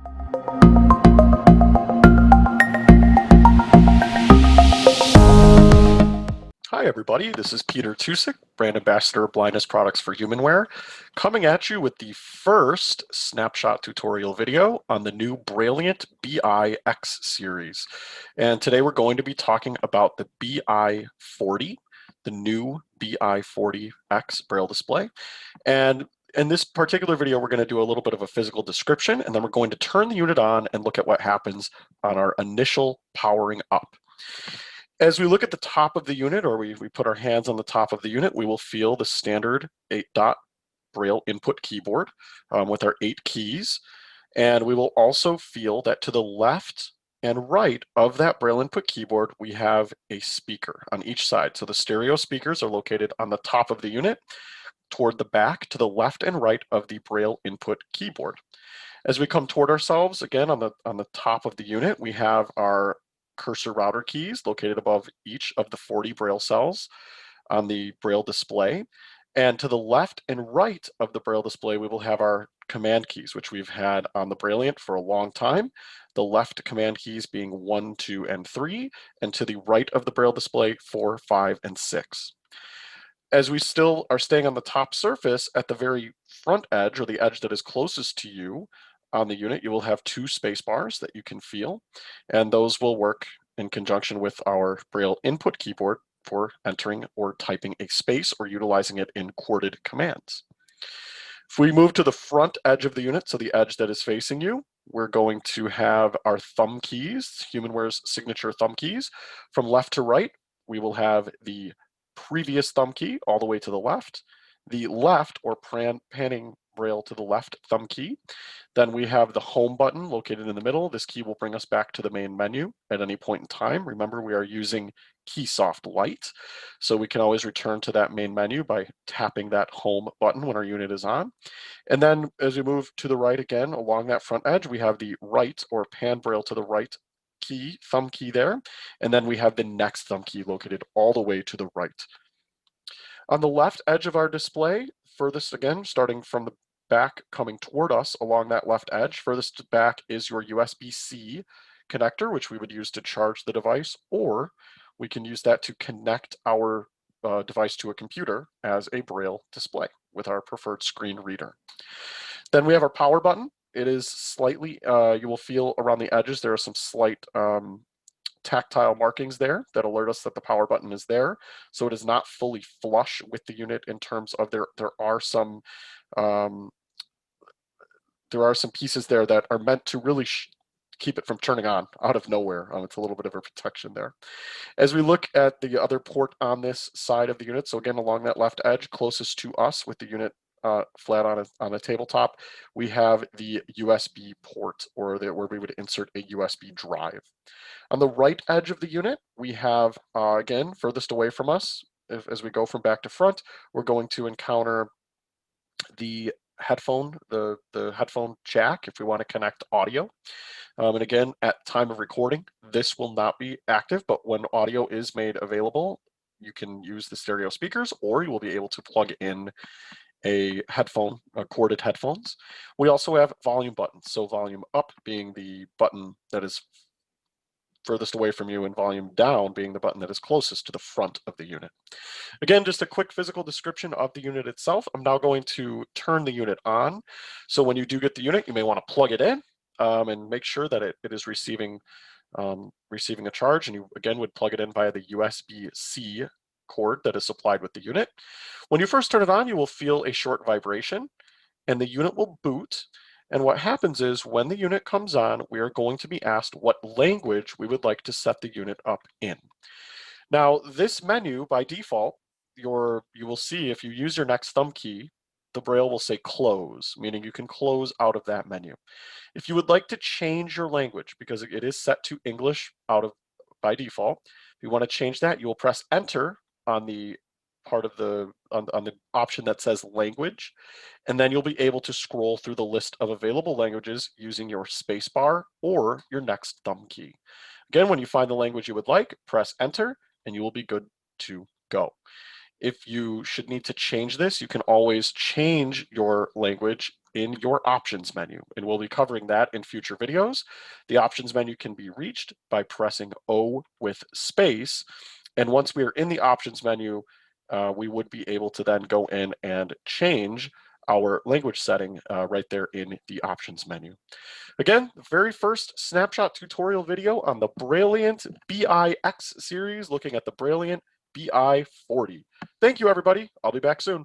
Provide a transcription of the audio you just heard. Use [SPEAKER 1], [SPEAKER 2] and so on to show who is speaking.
[SPEAKER 1] Hi everybody, this is Peter Tusick, Brand Ambassador of Blindness Products for Humanware, coming at you with the first snapshot tutorial video on the new Brailliant BI X series. And today we're going to be talking about the BI 40, the new BI 40X Braille display. And in this particular video, we're going to do a little bit of a physical description, and then we're going to turn the unit on and look at what happens on our initial powering up. As we look at the top of the unit, or we put our hands on the top of the unit, we will feel the standard 8-dot Braille input keyboard with our 8 keys. And we will also feel that to the left and right of that Braille input keyboard, we have a speaker on each side. So the stereo speakers are located on the top of the unit, toward the back, to the left and right of the Braille input keyboard. As we come toward ourselves, again, on the top of the unit, we have our cursor router keys located above each of the 40 Braille cells on the Braille display. And to the left and right of the Braille display, we will have our command keys, which we've had on the Brailliant for a long time. The left command keys being 1, 2, and 3, and to the right of the Braille display, 4, 5, and 6. As we still are staying on the top surface, at the very front edge, or the edge that is closest to you on the unit, you will have 2 space bars that you can feel, and those will work in conjunction with our Braille input keyboard for entering or typing a space or utilizing it in chorded commands. If we move to the front edge of the unit, so the edge that is facing you, we're going to have our thumb keys, Humanware's signature thumb keys. From left to right, we will have the previous thumb key all the way to the left or panning Braille to the left thumb key. Then we have the home button located in the middle. This key will bring us back to the main menu at any point in time. Remember, we are using Keysoft Lite, so we can always return to that main menu by tapping that home button when our unit is on. And then as we move to the right again, along that front edge, we have the right or pan Braille to the right key, thumb key there. And then we have the next thumb key located all the way to the right. On the left edge of our display, furthest again, starting from the back coming toward us along that left edge, furthest back is your USB-C connector, which we would use to charge the device, or we can use that to connect our device to a computer as a Braille display with our preferred screen reader. Then we have our power button. It is slightly, you will feel around the edges, there are some slight tactile markings there that alert us that the power button is there. So it is not fully flush with the unit in terms of there are some pieces there that are meant to really keep it from turning on out of nowhere. It's a little bit of a protection there. As we look at the other port on this side of the unit, so again along that left edge closest to us with the unit flat on a tabletop, we have the USB port, or where we would insert a USB drive. On the right edge of the unit, we have, again, furthest away from us, as we go from back to front, we're going to encounter the headphone, the headphone jack if we want to connect audio. And again, at time of recording, this will not be active, but when audio is made available, you can use the stereo speakers, or you will be able to plug in a headphone, corded headphones. We also have volume buttons. So volume up being the button that is furthest away from you, and volume down being the button that is closest to the front of the unit. Again, just a quick physical description of the unit itself. I'm now going to turn the unit on. So when you do get the unit, you may want to plug it in and make sure that it is receiving a charge, and you again would plug it in via the USB-C cord that is supplied with the unit. When you first turn it on, you will feel a short vibration and the unit will boot. And what happens is when the unit comes on, we are going to be asked what language we would like to set the unit up in. Now, this menu by default, you will see if you use your next thumb key, the Braille will say close, meaning you can close out of that menu. If you would like to change your language, because it is set to English by default, if you want to change that, you will press enter on the part of on the option that says language, and then you'll be able to scroll through the list of available languages using your space bar or your next thumb key. Again, when you find the language you would like, press enter and you will be good to go. If you should need to change this, you can always change your language in your options menu, and we'll be covering that in future videos. The options menu can be reached by pressing O with space, and once we are in the options menu, we would be able to then go in and change our language setting right there in the options menu. Again, the very first snapshot tutorial video on the Brailliant BI X series, looking at the Brailliant BI 40. Thank you, everybody. I'll be back soon.